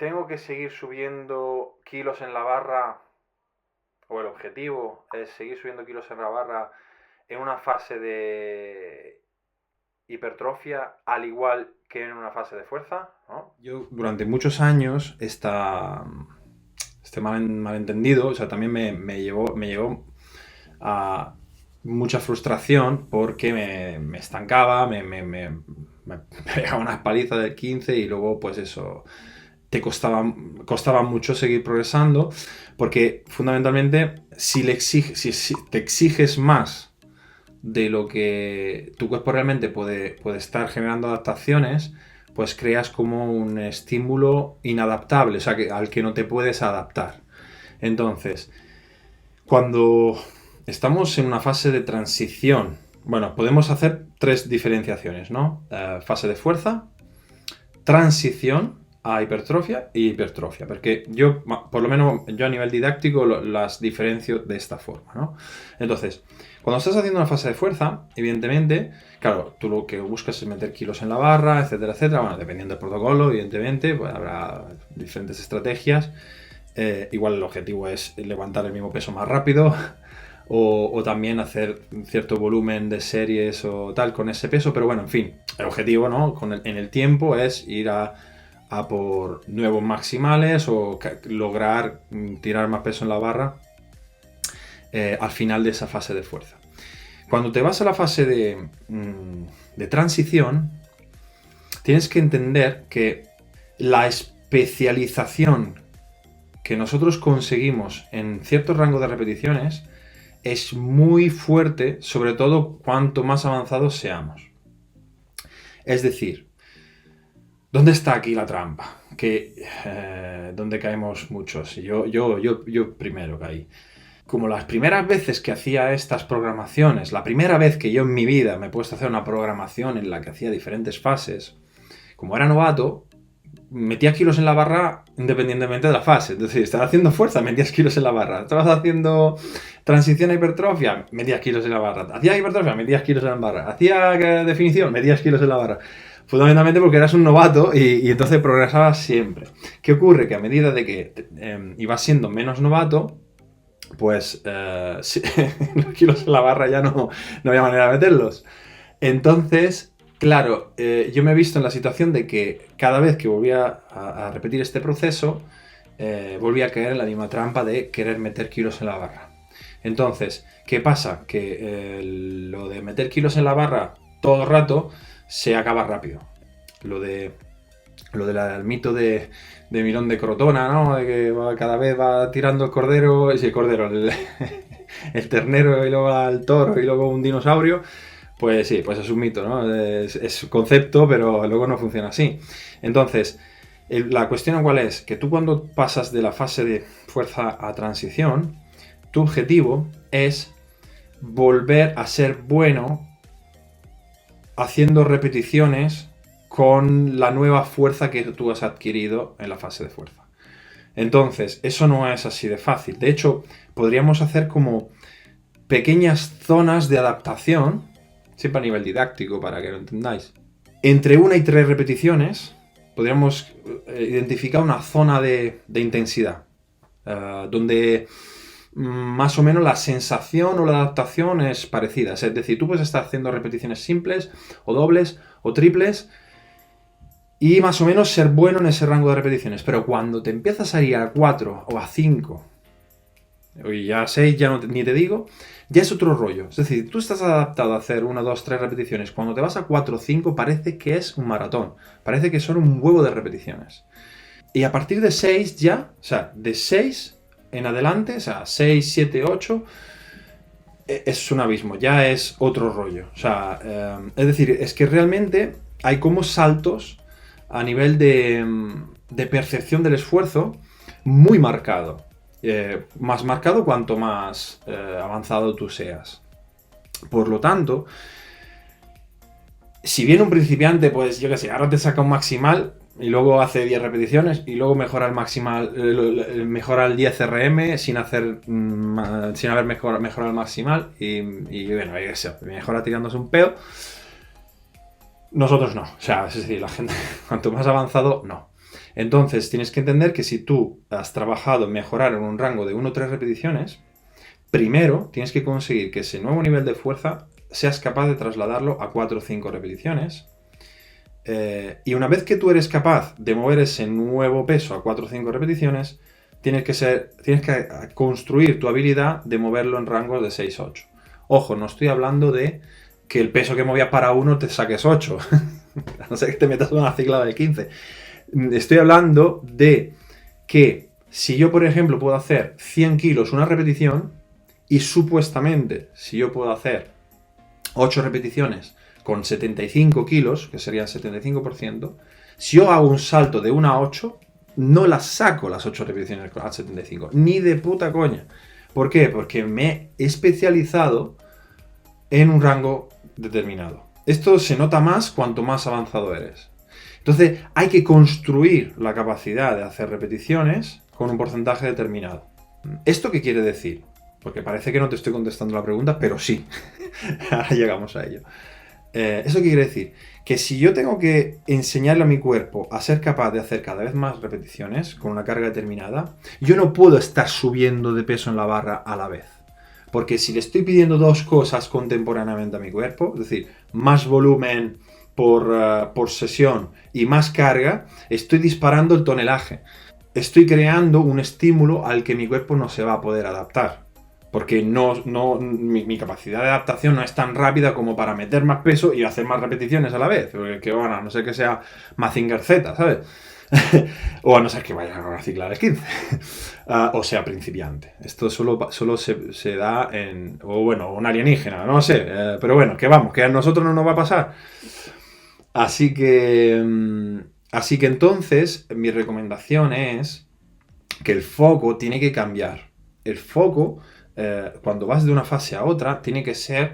¿Tengo que seguir subiendo kilos en la barra o el objetivo es seguir subiendo kilos en la barra en una fase de hipertrofia al igual que en una fase de fuerza? ¿No? Yo durante muchos años este malentendido, o sea, también me llevó a mucha frustración porque me estancaba, me pegaba unas palizas del 15 y luego pues eso, costaba mucho seguir progresando porque fundamentalmente si te exiges más de lo que tu cuerpo realmente puede estar generando adaptaciones, pues creas como un estímulo inadaptable, o sea, al que no te puedes adaptar. Entonces, cuando estamos en una fase de transición, bueno, podemos hacer tres diferenciaciones, ¿no? Fase de fuerza, transición a hipertrofia y hipertrofia, porque yo, por lo menos yo a nivel didáctico, las diferencio de esta forma, ¿no? Entonces, cuando estás haciendo una fase de fuerza, evidentemente, claro, tú lo que buscas es meter kilos en la barra, etcétera, etcétera. Bueno, dependiendo del protocolo, evidentemente, pues habrá diferentes estrategias. Igual el objetivo es levantar el mismo peso más rápido o también hacer cierto volumen de series o tal con ese peso, pero bueno, en fin, el objetivo, ¿no? En el tiempo es ir a por nuevos maximales o lograr tirar más peso en la barra al final de esa fase de fuerza. Cuando te vas a la fase de transición, tienes que entender que la especialización que nosotros conseguimos en cierto rango de repeticiones es muy fuerte, sobre todo cuanto más avanzados seamos. Es decir, ¿dónde está aquí la trampa? Donde caemos muchos. Yo primero caí. Como las primeras veces que hacía estas programaciones, la primera vez que yo en mi vida me he puesto a hacer una programación en la que hacía diferentes fases, como era novato, metía kilos en la barra independientemente de la fase. Es decir, estaba haciendo fuerza, metías kilos en la barra. Estabas haciendo transición a hipertrofia, metías kilos en la barra. Hacía hipertrofia, metías kilos en la barra. Hacía definición, metías kilos en la barra. Fundamentalmente porque eras un novato y entonces progresabas siempre. ¿Qué ocurre? Que a medida de que ibas siendo menos novato, pues sí, los kilos en la barra ya no había manera de meterlos. Entonces, claro, yo me he visto en la situación de que cada vez que volvía a repetir este proceso, volvía a caer en la misma trampa de querer meter kilos en la barra. Entonces, ¿qué pasa? Que lo de meter kilos en la barra todo el rato se acaba rápido. Lo del mito de Mirón de Crotona, ¿no? De que cada vez va tirando el cordero, el ternero y luego al toro y luego un dinosaurio. Pues sí, pues es un mito, ¿no? Es un concepto, pero luego no funciona así. Entonces, la cuestión cuál es, que tú cuando pasas de la fase de fuerza a transición, tu objetivo es volver a ser bueno haciendo repeticiones con la nueva fuerza que tú has adquirido en la fase de fuerza. Entonces, eso no es así de fácil. De hecho, podríamos hacer como pequeñas zonas de adaptación, siempre a nivel didáctico para que lo entendáis. Entre 1 y 3 repeticiones podríamos identificar una zona de intensidad, donde más o menos la sensación o la adaptación es parecida. Es decir, tú puedes estar haciendo repeticiones simples o dobles o triples y más o menos ser bueno en ese rango de repeticiones. Pero cuando te empiezas a ir a 4 o a 5 y ya a 6 ya ni te digo, ya es otro rollo. Es decir, tú estás adaptado a hacer 1, 2, 3 repeticiones. Cuando te vas a 4 o 5 parece que es un maratón. Parece que son un huevo de repeticiones. Y a partir de 6 ya, o sea, de 6 en adelante, o sea, 6, 7, 8, es un abismo, ya es otro rollo. O sea, es decir, es que realmente hay como saltos a nivel de percepción del esfuerzo muy marcado. Más marcado cuanto más avanzado tú seas. Por lo tanto, si bien un principiante, pues yo qué sé, ahora te saca un maximal y luego hace 10 repeticiones y luego mejora el maximal, mejora el 10 RM sin haber mejorado el maximal y bueno, eso, mejora tirándose un peo. Nosotros no, o sea, es decir, la gente, cuanto más avanzado, no. Entonces, tienes que entender que si tú has trabajado en mejorar en un rango de 1 o 3 repeticiones, primero tienes que conseguir que ese nuevo nivel de fuerza seas capaz de trasladarlo a 4 o 5 repeticiones. Y una vez que tú eres capaz de mover ese nuevo peso a 4 o 5 repeticiones, tienes que construir tu habilidad de moverlo en rangos de 6-8. Ojo, no estoy hablando de que el peso que movías para 1 te saques 8. A no ser que te metas en una ciclada de 15. Estoy hablando de que si yo, por ejemplo, puedo hacer 100 kilos una repetición, y supuestamente si yo puedo hacer 8 repeticiones con 75 kilos, que serían 75%, si yo hago un salto de 1 a 8, no las saco las 8 repeticiones a 75, ni de puta coña. ¿Por qué? Porque me he especializado en un rango determinado. Esto se nota más cuanto más avanzado eres. Entonces hay que construir la capacidad de hacer repeticiones con un porcentaje determinado. ¿Esto qué quiere decir? Porque parece que no te estoy contestando la pregunta, pero sí. Ahora llegamos a ello. ¿Eso qué quiere decir? Que si yo tengo que enseñarle a mi cuerpo a ser capaz de hacer cada vez más repeticiones con una carga determinada, yo no puedo estar subiendo de peso en la barra a la vez. Porque si le estoy pidiendo dos cosas contemporáneamente a mi cuerpo, es decir, más volumen por sesión y más carga, estoy disparando el tonelaje. Estoy creando un estímulo al que mi cuerpo no se va a poder adaptar. Porque mi capacidad de adaptación no es tan rápida como para meter más peso y hacer más repeticiones a la vez. Porque, bueno, a no ser que sea Mazinger Z, ¿sabes? O a no ser que vaya a una cicla de 15. O sea principiante. Esto solo se da en... O bueno, un alienígena, no sé. Pero bueno, que vamos, que a nosotros no nos va a pasar. Así que entonces, mi recomendación es que el foco tiene que cambiar. El foco, cuando vas de una fase a otra, tiene que ser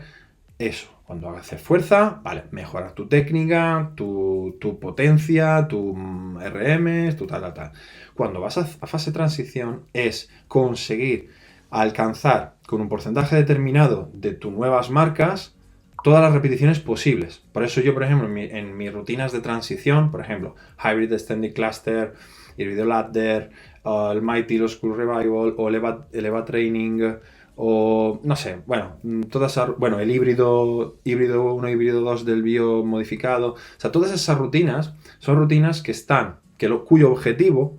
eso. Cuando haces fuerza, vale, mejorar tu técnica, tu potencia, tu RM, tu tal. Cuando vas a fase de transición, es conseguir alcanzar con un porcentaje determinado de tus nuevas marcas todas las repeticiones posibles. Por eso yo, por ejemplo, en mis rutinas de transición, por ejemplo, Hybrid Extended Cluster, Hybrid Ladder, el Mighty School Revival o Eleva Training, o no sé, el híbrido 1, híbrido 2 del bio modificado. O sea, todas esas rutinas son rutinas cuyo objetivo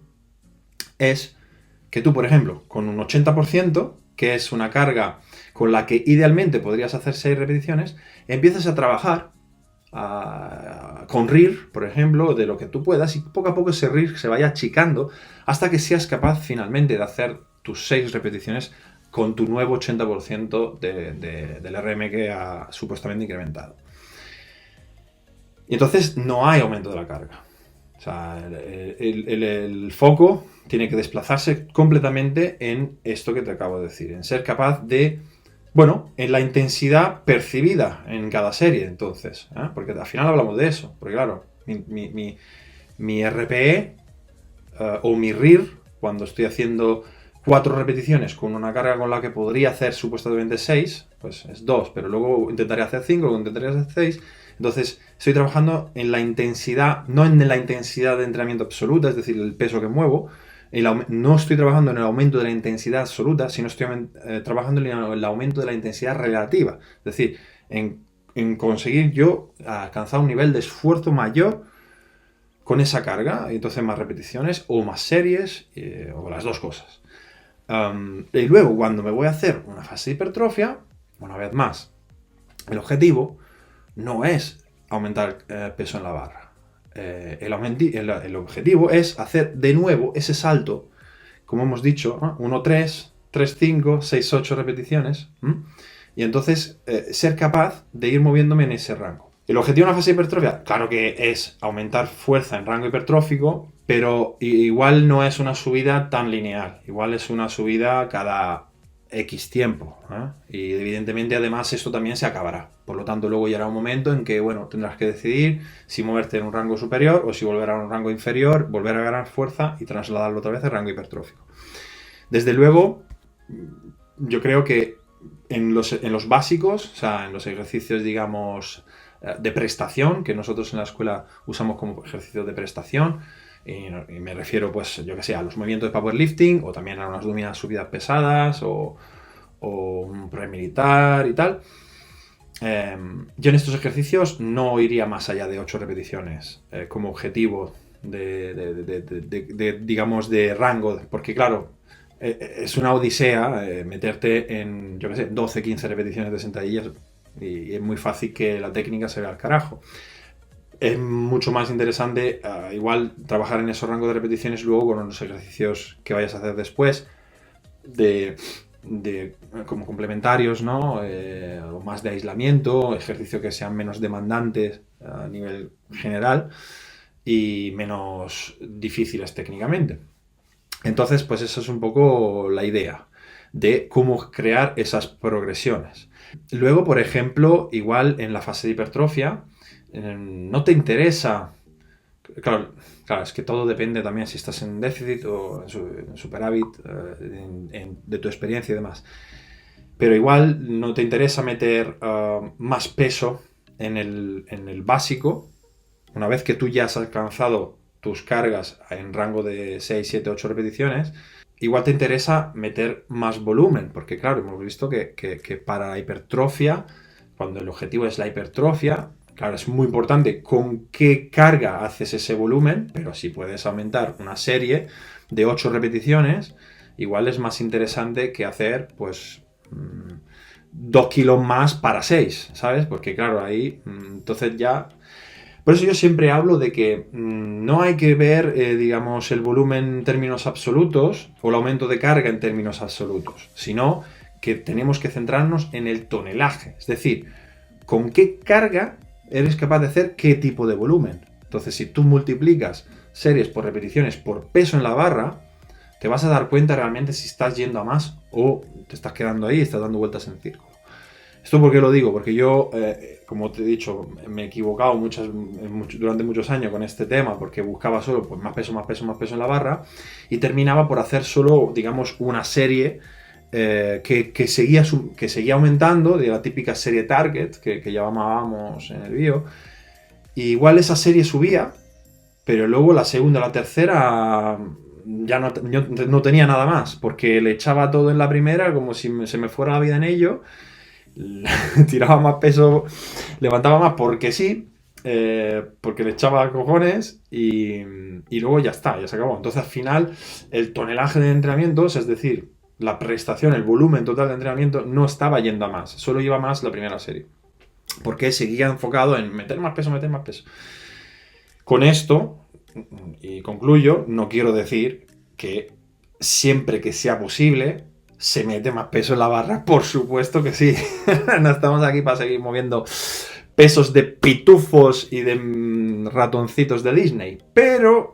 es que tú, por ejemplo, con un 80%, que es una carga con la que idealmente podrías hacer 6 repeticiones, empiezas a trabajar con RIR, por ejemplo, de lo que tú puedas, y poco a poco ese RIR se vaya achicando hasta que seas capaz finalmente de hacer tus 6 repeticiones con tu nuevo 80% del RM que ha supuestamente incrementado. Y entonces no hay aumento de la carga. O sea, el foco tiene que desplazarse completamente en esto que te acabo de decir, en ser capaz de, en la intensidad percibida en cada serie, entonces, porque al final hablamos de eso, porque claro, mi RPE o mi RIR, cuando estoy haciendo 4 repeticiones con una carga con la que podría hacer supuestamente 6, pues es 2, pero luego intentaré hacer 5, luego intentaré hacer 6. Entonces estoy trabajando en la intensidad, no en la intensidad de entrenamiento absoluta, es decir, el peso que muevo. No estoy trabajando en el aumento de la intensidad absoluta, sino estoy trabajando en el aumento de la intensidad relativa. Es decir, en conseguir yo alcanzar un nivel de esfuerzo mayor con esa carga, y entonces más repeticiones o más series, o las dos cosas. Y luego, cuando me voy a hacer una fase de hipertrofia, una vez más, el objetivo no es aumentar peso en la barra. El objetivo es hacer de nuevo ese salto, como hemos dicho, 1-3, 3-5, 6-8 repeticiones, y entonces ser capaz de ir moviéndome en ese rango. El objetivo de una fase de hipertrofia, claro que es aumentar fuerza en rango hipertrófico, pero igual no es una subida tan lineal, igual es una subida cada X tiempo, y evidentemente además esto también se acabará. Por lo tanto, luego llegará un momento en que, tendrás que decidir si moverte en un rango superior o si volver a un rango inferior, volver a ganar fuerza y trasladarlo otra vez al rango hipertrófico. Desde luego, yo creo que en los básicos, o sea, en los ejercicios, digamos, de prestación, que nosotros en la escuela usamos como ejercicio de prestación, Y me refiero, pues, yo que sé, a los movimientos de powerlifting o también a unas dominadas subidas pesadas o un pre-militar y tal. Yo en estos ejercicios no iría más allá de 8 repeticiones como objetivo digamos, de rango, porque claro, es una odisea meterte en, yo qué sé, 12, 15 repeticiones de sentadillas y es muy fácil que la técnica se vea al carajo. Es mucho más interesante igual trabajar en esos rangos de repeticiones luego con los ejercicios que vayas a hacer después de como complementarios, ¿no? O más de aislamiento, ejercicios que sean menos demandantes a nivel general y menos difíciles técnicamente. Entonces, pues esa es un poco la idea de cómo crear esas progresiones. Luego, por ejemplo, igual en la fase de hipertrofia, no te interesa. Claro, es que todo depende también si estás en déficit o en superávit, de tu experiencia y demás. Pero igual no te interesa meter más peso en el básico. Una vez que tú ya has alcanzado tus cargas en rango de 6, 7, 8 repeticiones, igual te interesa meter más volumen, porque claro, hemos visto que para la hipertrofia, cuando el objetivo es la hipertrofia, claro, es muy importante con qué carga haces ese volumen, pero si puedes aumentar una serie de 8 repeticiones, igual es más interesante que hacer, pues, 2 kilos más para 6, ¿sabes? Porque claro, ahí, entonces ya... Por eso yo siempre hablo de que no hay que ver, digamos, el volumen en términos absolutos o el aumento de carga en términos absolutos, sino que tenemos que centrarnos en el tonelaje, es decir, con qué carga eres capaz de hacer qué tipo de volumen. Entonces, si tú multiplicas series por repeticiones por peso en la barra, te vas a dar cuenta realmente si estás yendo a más o te estás quedando ahí y estás dando vueltas en círculo. ¿Esto por qué lo digo? Porque yo, como te he dicho, me he equivocado durante muchos años con este tema porque buscaba solo pues, más peso, más peso, más peso en la barra y terminaba por hacer solo, digamos, una serie que seguía aumentando, de la típica serie target que llamábamos en el bio. Y igual esa serie subía, pero luego la segunda, la tercera ya no tenía nada más, porque le echaba todo en la primera como si se me fuera la vida en ello. Tiraba más peso, levantaba más porque sí, porque le echaba cojones y luego ya está, ya se acabó. Entonces al final el tonelaje de entrenamientos, es decir, la prestación, el volumen total de entrenamiento no estaba yendo a más, solo iba más la primera serie. Porque seguía enfocado en meter más peso, meter más peso. Con esto, y concluyo, no quiero decir que siempre que sea posible se mete más peso en la barra, por supuesto que sí. No estamos aquí para seguir moviendo pesos de pitufos y de ratoncitos de Disney. Pero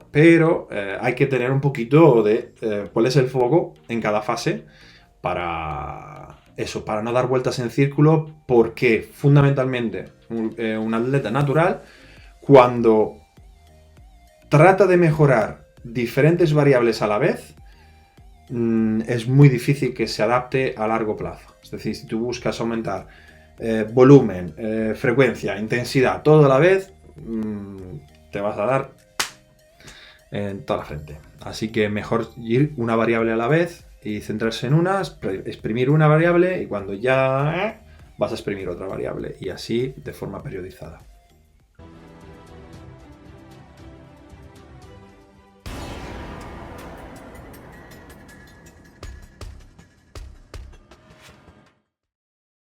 hay que tener un poquito de cuál es el foco en cada fase para eso, para no dar vueltas en círculo, porque fundamentalmente un atleta natural, cuando trata de mejorar diferentes variables a la vez, es muy difícil que se adapte a largo plazo. Es decir, si tú buscas aumentar volumen, frecuencia, intensidad, todo a la vez, te vas a dar en toda la frente. Así que mejor ir una variable a la vez y centrarse en una, exprimir una variable y cuando ya vas a exprimir otra variable y así de forma periodizada.